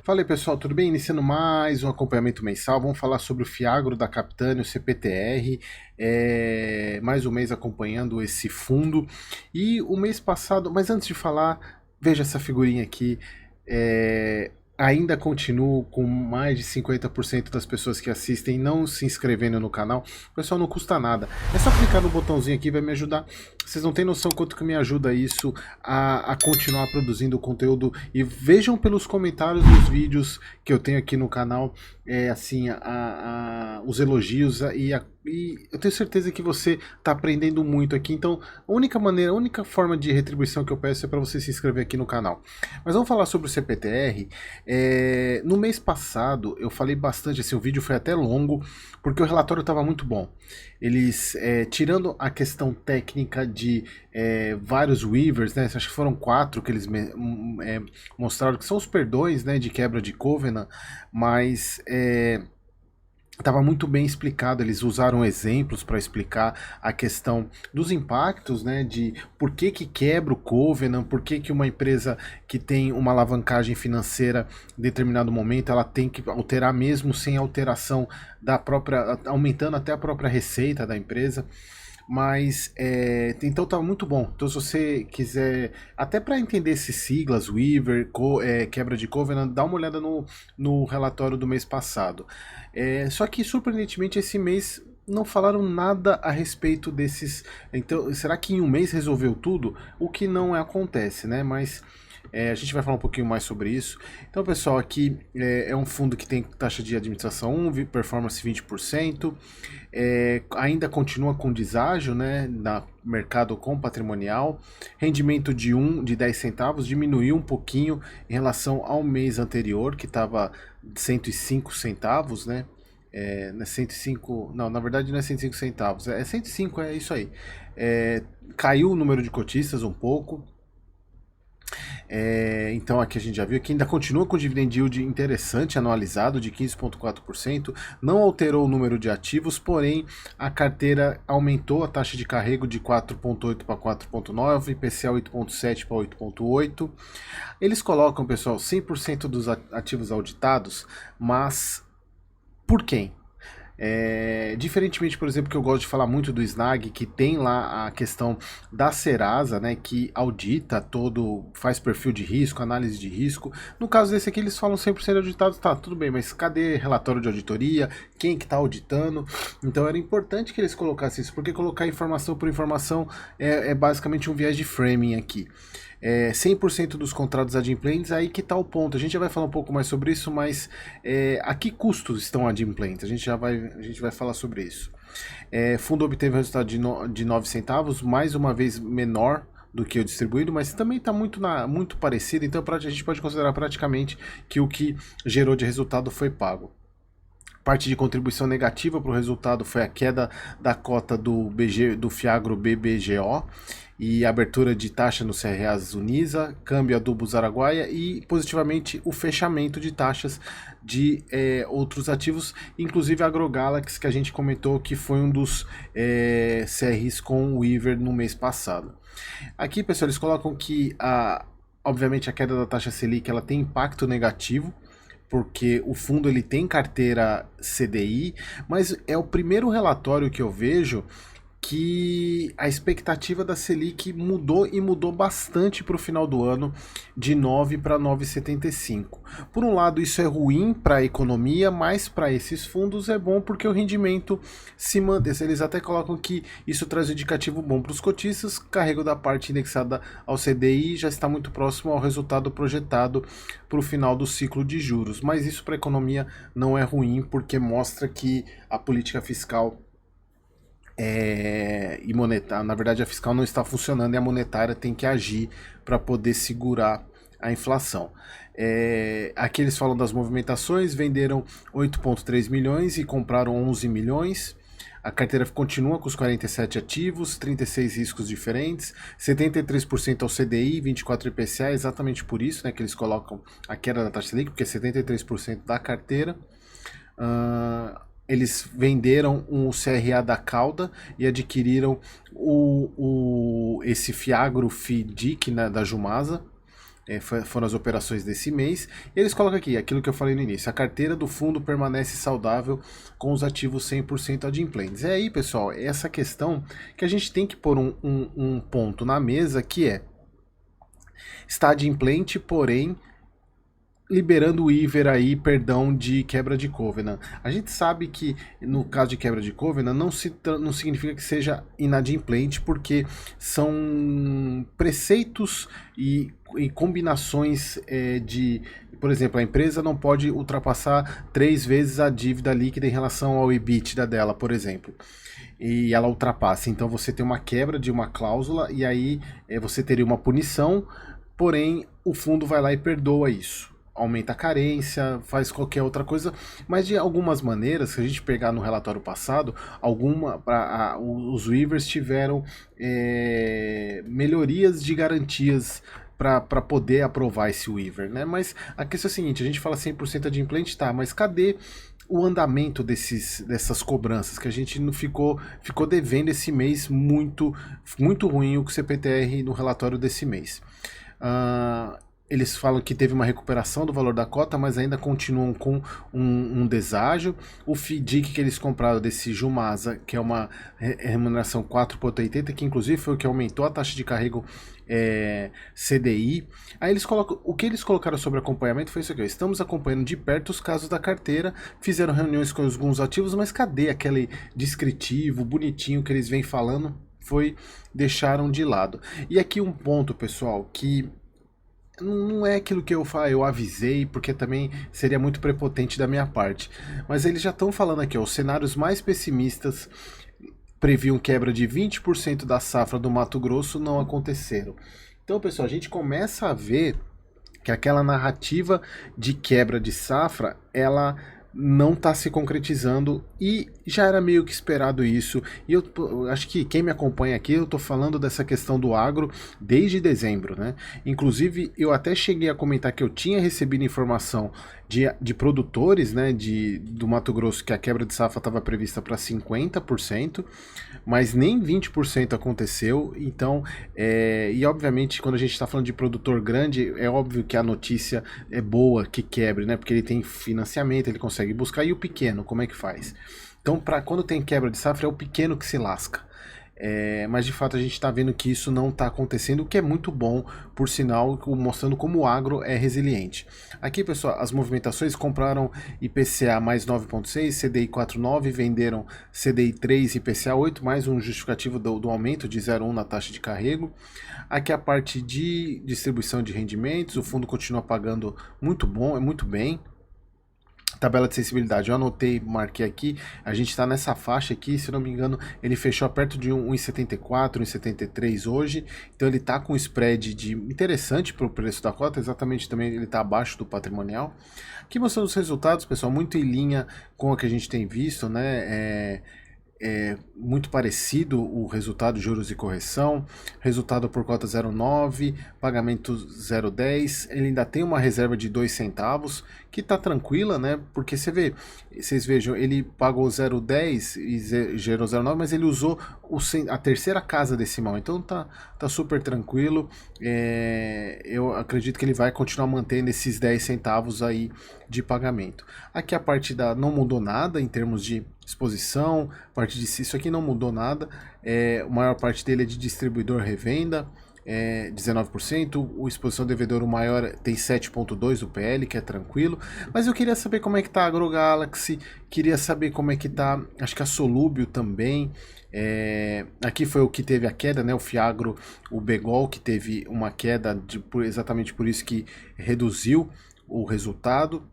Fala aí pessoal, tudo bem? Iniciando mais um acompanhamento mensal, vamos falar sobre o Fiagro da Capitânia, o CPTR, mais um mês acompanhando esse fundo. E o mês passado, mas antes de falar, veja essa figurinha aqui, ainda continuo com mais de 50% das pessoas que assistem não se inscrevendo no canal. Pessoal, não custa nada, é só clicar no botãozinho aqui, vai me ajudar. Vocês não têm noção quanto que me ajuda isso a continuar produzindo conteúdo. E vejam pelos comentários dos vídeos que eu tenho aqui no canal, assim, os elogios e eu tenho certeza que você está aprendendo muito aqui. Então, a única forma de retribuição que eu peço é para você se inscrever aqui no canal. Mas vamos falar sobre o CPTR. No mês passado eu falei bastante, assim, o vídeo foi até longo, porque o relatório estava muito bom. Eles, tirando a questão técnica de vários waivers, né, acho que foram 4 que eles mostraram, que são os perdões, né, de quebra de covenant, mas estava muito bem explicado, eles usaram exemplos para explicar a questão dos impactos, né, de por que que quebra o covenant, por que que uma empresa que tem uma alavancagem financeira em determinado momento, ela tem que alterar mesmo sem alteração da própria, aumentando até a própria receita da empresa. Mas então tá muito bom. Então se você quiser, até para entender esses siglas, Weaver, quebra de Covenant, dá uma olhada no relatório do mês passado. Só que surpreendentemente esse mês não falaram nada a respeito desses. Então será que em um mês resolveu tudo? O que não acontece, né? Mas a gente vai falar um pouquinho mais sobre isso. Então, pessoal, aqui é um fundo que tem taxa de administração 1, performance 20%, ainda continua com deságio, né, na mercado com patrimonial, rendimento de 10 centavos, diminuiu um pouquinho em relação ao mês anterior, que estava 105 centavos, né? Não é 105, não, na verdade não é 105 centavos, é 105, é isso aí. Caiu o número de cotistas um pouco. Então aqui a gente já viu que ainda continua com dividend yield interessante, anualizado de 15,4%, não alterou o número de ativos, porém a carteira aumentou a taxa de carrego de 4,8 para 4,9, IPCA 8,7 para 8,8. Eles colocam, pessoal, 100% dos ativos auditados, mas por quem? Diferentemente, por exemplo, que eu gosto de falar muito do Snag, que tem lá a questão da Serasa, né, que audita todo, faz perfil de risco, análise de risco. No caso desse aqui, eles falam 100% auditados, tá, tudo bem, mas cadê relatório de auditoria? Quem que tá auditando? Então era importante que eles colocassem isso, porque colocar informação por informação é basicamente um viés de framing aqui. 100% dos contratos adimplentes, aí que está o ponto. A gente já vai falar um pouco mais sobre isso, mas a que custos estão adimplentes? A gente vai falar sobre isso. Fundo obteve resultado de 9 centavos, mais uma vez menor do que o distribuído, mas também está muito parecido, então a gente pode considerar praticamente que o que gerou de resultado foi pago. Parte de contribuição negativa para o resultado foi a queda da cota do Fiagro BBGO e abertura de taxa no CRAs Unisa, câmbio adubos Araguaia e positivamente o fechamento de taxas de outros ativos, inclusive a AgroGalaxy, que a gente comentou que foi um dos CRs com o Weaver no mês passado. Aqui, pessoal, eles colocam que obviamente a queda da taxa Selic ela tem impacto negativo, porque o fundo ele tem carteira CDI, mas é o primeiro relatório que eu vejo que a expectativa da Selic mudou e mudou bastante para o final do ano, de 9 para 9,75. Por um lado, isso é ruim para a economia, mas para esses fundos é bom porque o rendimento se mantém. Eles até colocam que isso traz um indicativo bom para os cotistas, carrego da parte indexada ao CDI já está muito próximo ao resultado projetado para o final do ciclo de juros. Mas isso para a economia não é ruim porque mostra que a política fiscal e monetária, na verdade a fiscal não está funcionando e a monetária tem que agir para poder segurar a inflação. Aqui eles falam das movimentações, venderam 8,3 milhões e compraram 11 milhões. A carteira continua com os 47 ativos, 36 riscos diferentes, 73% ao CDI, 24% IPCA, exatamente por isso, né, que eles colocam a queda da taxa Selic, porque é 73% da carteira. Eles venderam o CRA da Cauda e adquiriram esse Fiagro FIDIC, né, da Jumasa. foram as operações desse mês. E eles colocam aqui, aquilo que eu falei no início, a carteira do fundo permanece saudável com os ativos 100% adimplentes. É aí, pessoal, essa questão que a gente tem que pôr um ponto na mesa, que está adimplente, porém liberando o IVER aí, perdão, de quebra de covenant. A gente sabe que no caso de quebra de covenant não significa que seja inadimplente, porque são preceitos e combinações por exemplo, a empresa não pode ultrapassar 3 vezes a dívida líquida em relação ao EBITDA dela, por exemplo. E ela ultrapassa. Então você tem uma quebra de uma cláusula e aí você teria uma punição, porém o fundo vai lá e perdoa isso. Aumenta a carência, faz qualquer outra coisa, mas de algumas maneiras, se a gente pegar no relatório passado, os waivers tiveram melhorias de garantias para poder aprovar esse waiver, né? Mas a questão é a seguinte, a gente fala 100% adimplente, tá, mas cadê o andamento dessas cobranças que a gente não ficou devendo esse mês muito ruim o CPTR no relatório desse mês. Eles falam que teve uma recuperação do valor da cota, mas ainda continuam com um deságio. O FDIC que eles compraram desse Jumasa, que é uma remuneração 4,80, que inclusive foi o que aumentou a taxa de carrego CDI. Aí eles colocam, o que eles colocaram sobre acompanhamento foi isso aqui: estamos acompanhando de perto os casos da carteira, fizeram reuniões com alguns ativos, mas cadê aquele descritivo bonitinho que eles vêm falando? Deixaram de lado. E aqui um ponto, pessoal, que não é aquilo que eu avisei, porque também seria muito prepotente da minha parte. Mas eles já estão falando aqui, os cenários mais pessimistas previam quebra de 20% da safra do Mato Grosso, não aconteceram. Então, pessoal, a gente começa a ver que aquela narrativa de quebra de safra, ela não está se concretizando e já era meio que esperado isso. E eu acho que quem me acompanha aqui, eu estou falando dessa questão do agro desde dezembro, né? Inclusive, eu até cheguei a comentar que eu tinha recebido informação de produtores, né, do Mato Grosso, que a quebra de safra estava prevista para 50%, mas nem 20% aconteceu. Então, e obviamente, quando a gente está falando de produtor grande, é óbvio que a notícia é boa que quebre, né? Porque ele tem financiamento, ele consegue buscar. E o pequeno, como é que faz? Então, quando tem quebra de safra, é o pequeno que se lasca. Mas de fato a gente está vendo que isso não está acontecendo, o que é muito bom, por sinal, mostrando como o agro é resiliente. Aqui, pessoal, as movimentações: compraram IPCA mais 9,6, CDI 4,9, venderam CDI 3, IPCA 8, mais um justificativo do aumento de 0,1 na taxa de carrego. Aqui a parte de distribuição de rendimentos, o fundo continua pagando muito bem. Tabela de sensibilidade, eu anotei, marquei aqui, a gente está nessa faixa aqui, se não me engano, ele fechou perto de 1,74, 1,73 hoje, então ele está com um spread interessante para o preço da cota, exatamente também ele está abaixo do patrimonial. Aqui mostrando os resultados, pessoal, muito em linha com o que a gente tem visto, né? Muito parecido o resultado, juros e correção, resultado por cota 0,9, pagamento 0,10, ele ainda tem uma reserva de 2 centavos, que tá tranquila, né? Porque vocês vejam, ele pagou 0,10 e gerou 0,9, mas ele usou a terceira casa decimal, então tá super tranquilo. Eu acredito que ele vai continuar mantendo esses 10 centavos aí de pagamento. Aqui a parte não mudou nada em termos de exposição, parte de isso aqui não mudou nada, a maior parte dele é de distribuidor revenda, 19%, o exposição devedor, o maior, tem 7,2 do PL, que é tranquilo. Mas eu queria saber como é que tá a AgroGalaxy, queria saber como é que tá, acho que a Solúbio também. Aqui foi o que teve a queda, né? O Fiagro, o Begol, que teve uma queda exatamente por isso que reduziu o resultado.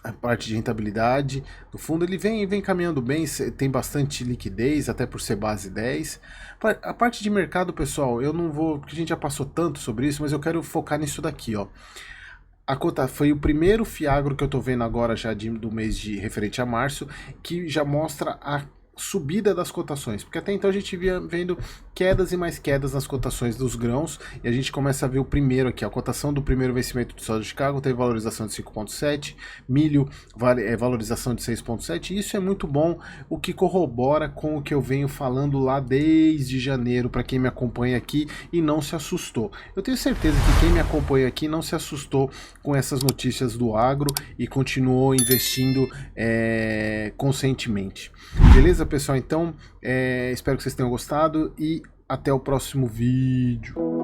A parte de rentabilidade do fundo, ele vem caminhando bem, tem bastante liquidez, até por ser base 10. A parte de mercado, pessoal, eu não vou, porque a gente já passou tanto sobre isso, mas eu quero focar nisso daqui, ó. A cota foi o primeiro Fiagro que eu tô vendo agora já do mês referente a março, que já mostra subida das cotações, porque até então a gente via vendo quedas e mais quedas nas cotações dos grãos, e a gente começa a ver o primeiro aqui, a cotação do primeiro vencimento do soja de Chicago teve valorização de 5,7, milho valorização de 6,7, e isso é muito bom, o que corrobora com o que eu venho falando lá desde janeiro, para quem me acompanha aqui e não se assustou. Eu tenho certeza que quem me acompanha aqui não se assustou com essas notícias do agro e continuou investindo conscientemente. Beleza, pessoal? Então, espero que vocês tenham gostado e até o próximo vídeo.